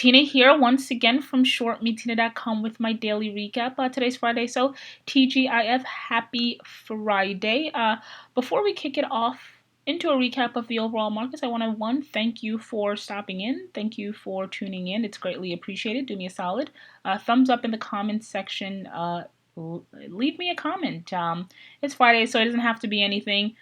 Tina here once again from ShortMeTina.com with my daily recap. Today's Friday, so TGIF, happy Friday. Before we kick it off into a recap of the overall markets, I want to, thank you for stopping in. Thank you for tuning in. It's greatly appreciated. Do me a solid. Thumbs up in the comments section. Leave me a comment. It's Friday, so it doesn't have to be anything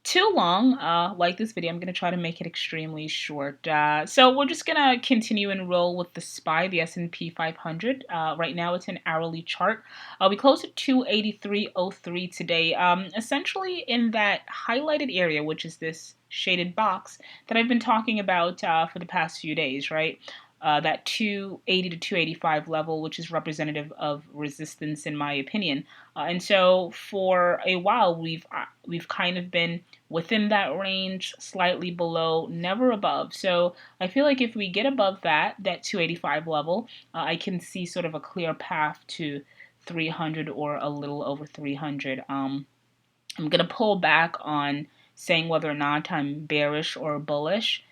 too long. Like this video, I'm going to try to make it extremely short. So we're just going to continue and roll with the SPY, the S&P 500. Right now it's an hourly chart. We closed at 283.03 today, essentially in that highlighted area, which is this shaded box that I've been talking about for the past few days, right? That 280 to 285 level, which is representative of resistance in my opinion. And so for a while, we've kind of been within that range, slightly below, never above. So I feel like if we get above that 285 level, I can see sort of a clear path to 300 or a little over 300. I'm going to pull back on saying whether or not I'm bearish or bullish.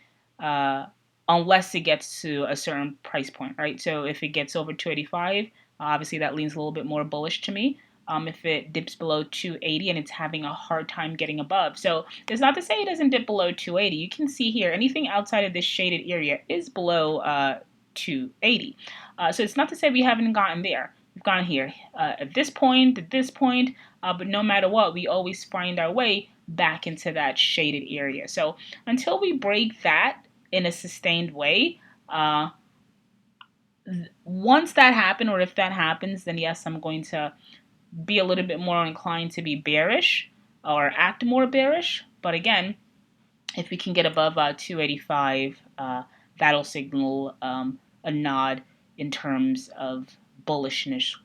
Unless it gets to a certain price point, right? So if it gets over 285, obviously that leans a little bit more bullish to me. If it dips below 280 and it's having a hard time getting above. So it's not to say it doesn't dip below 280. You can see here, anything outside of this shaded area is below 280. So it's not to say we haven't gotten there. We've gone here at this point, but no matter what, we always find our way back into that shaded area. So until we break that in a sustained way, once that happens, or if that happens, then yes, I'm going to be a little bit more inclined to be bearish or act more bearish. But again, if we can get above 285, that'll signal a nod in terms of bullishness,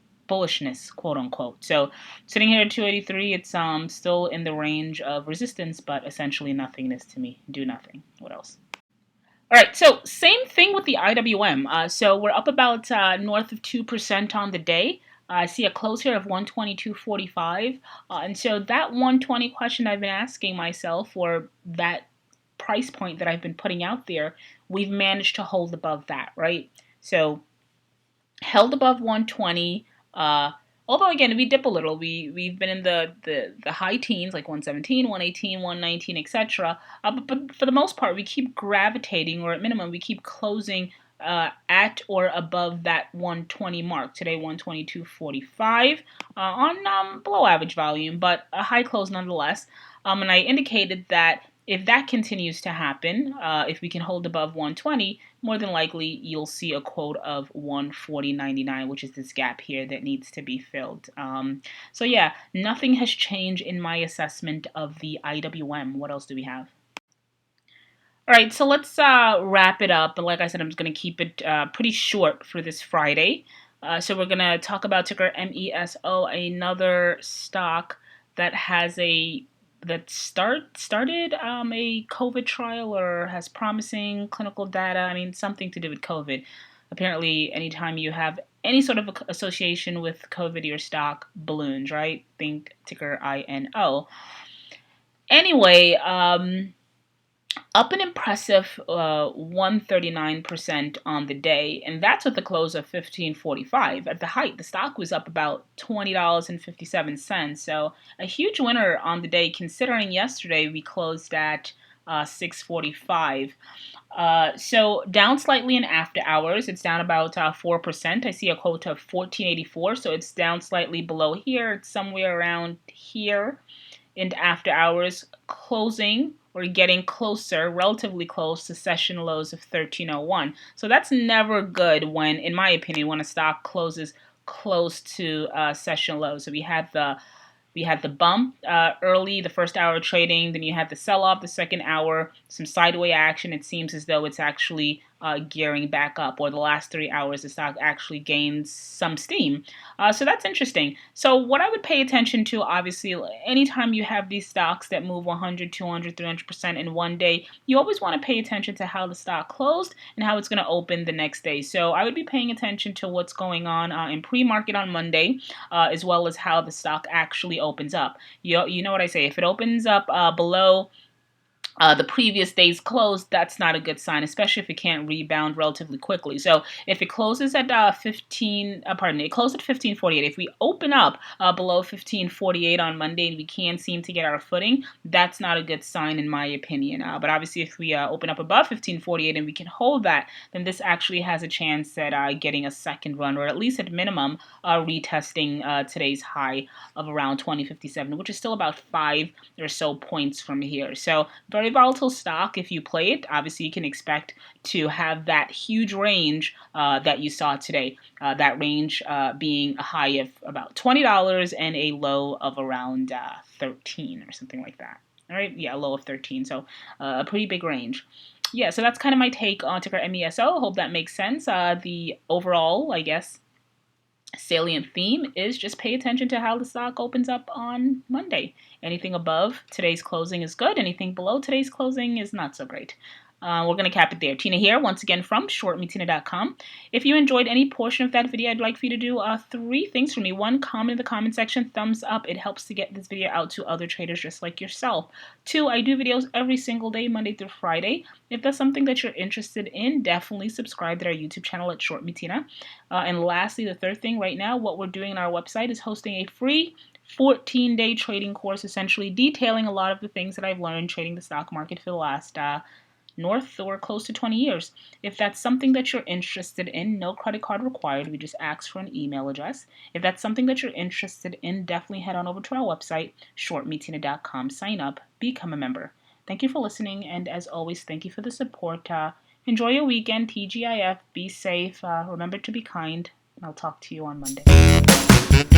quote unquote. So sitting here at 283, it's still in the range of resistance, but essentially nothingness to me. Do nothing. What else? All right, so same thing with the IWM. So we're up about north of 2% on the day. I see a close here of 122.45. And so that 120 question I've been asking myself, or that price point that I've been putting out there, we've managed to hold above that, right? So held above 120. Although again, we dip a little. We've been in the high teens, like 117, 118, 119, etc. But for the most part, we keep gravitating, or at minimum, we keep closing at or above that 120 mark. Today, 122.45 on below average volume, but a high close nonetheless. And I indicated that if that continues to happen, if we can hold above 120, more than likely you'll see a quote of 140.99, which is this gap here that needs to be filled. So yeah, nothing has changed in my assessment of the IWM. What else do we have? All right, so let's wrap it up. And like I said, I'm just going to keep it pretty short for this Friday. So we're going to talk about ticker MESO, another stock that has started a COVID trial or has promising clinical data. I mean, something to do with COVID. Apparently, anytime you have any sort of association with COVID, your stock balloons, right? Think ticker INO. Anyway, up an impressive 139% on the day, and that's with the close of 15.45. At the height, the stock was up about $20.57, so a huge winner on the day, considering yesterday we closed at 6.45. So down slightly in after hours. It's down about 4%. I see a quote of 14.84, so it's down slightly below here. It's somewhere around here in after hours, closing or getting closer, relatively close to session lows of 13.01. So that's never good when, in my opinion, when a stock closes close to session lows. So we had the bump early, the first hour of trading, then you had the sell-off the second hour, some sideways action. It seems as though it's actually gearing back up, or the last 3 hours the stock actually gains some steam. So that's interesting. So what I would pay attention to, obviously, anytime you have these stocks that move 100, 200, 300% in one day, you always want to pay attention to how the stock closed and how it's going to open the next day. So I would be paying attention to what's going on in pre-market on Monday, as well as how the stock actually opens up. You know what I say, if it opens up below the previous day's close, that's not a good sign, especially if it can't rebound relatively quickly. So if it closes at it closed at 1548. If we open up below 1548 on Monday and we can't seem to get our footing, that's not a good sign in my opinion. But obviously, if we open up above 1548 and we can hold that, then this actually has a chance at getting a second run, or at least at minimum retesting today's high of around 2057, which is still about 5 or so points from here. So very volatile stock. If you play it, obviously you can expect to have that huge range that you saw today. That range being a high of about $20 and a low of around 13 or something like that. All right, yeah, a low of 13. So a pretty big range. Yeah, so that's kind of my take on ticker MESO. Hope that makes sense. The overall, I guess, salient theme is just pay attention to how the stock opens up on Monday. Anything above today's closing is good. Anything below today's closing is not so great. We're going to cap it there. Tina here, once again from ShortMeTina.com. If you enjoyed any portion of that video, I'd like for you to do 3 things for me. 1, comment in the comment section, thumbs up. It helps to get this video out to other traders just like yourself. 2, I do videos every single day, Monday through Friday. If that's something that you're interested in, definitely subscribe to our YouTube channel at ShortMeTina. And lastly, the 3rd thing right now, what we're doing on our website is hosting a free 14-day trading course, essentially detailing a lot of the things that I've learned trading the stock market for the last north or close to 20 years. If that's something that you're interested in, no credit card required. We just ask for an email address. If that's something that you're interested in, definitely head on over to our website, ShortMeTina.com. Sign up, become a member. Thank you for listening, and as always, thank you for the support. Enjoy your weekend, TGIF. Be safe. Remember to be kind, and I'll talk to you on Monday.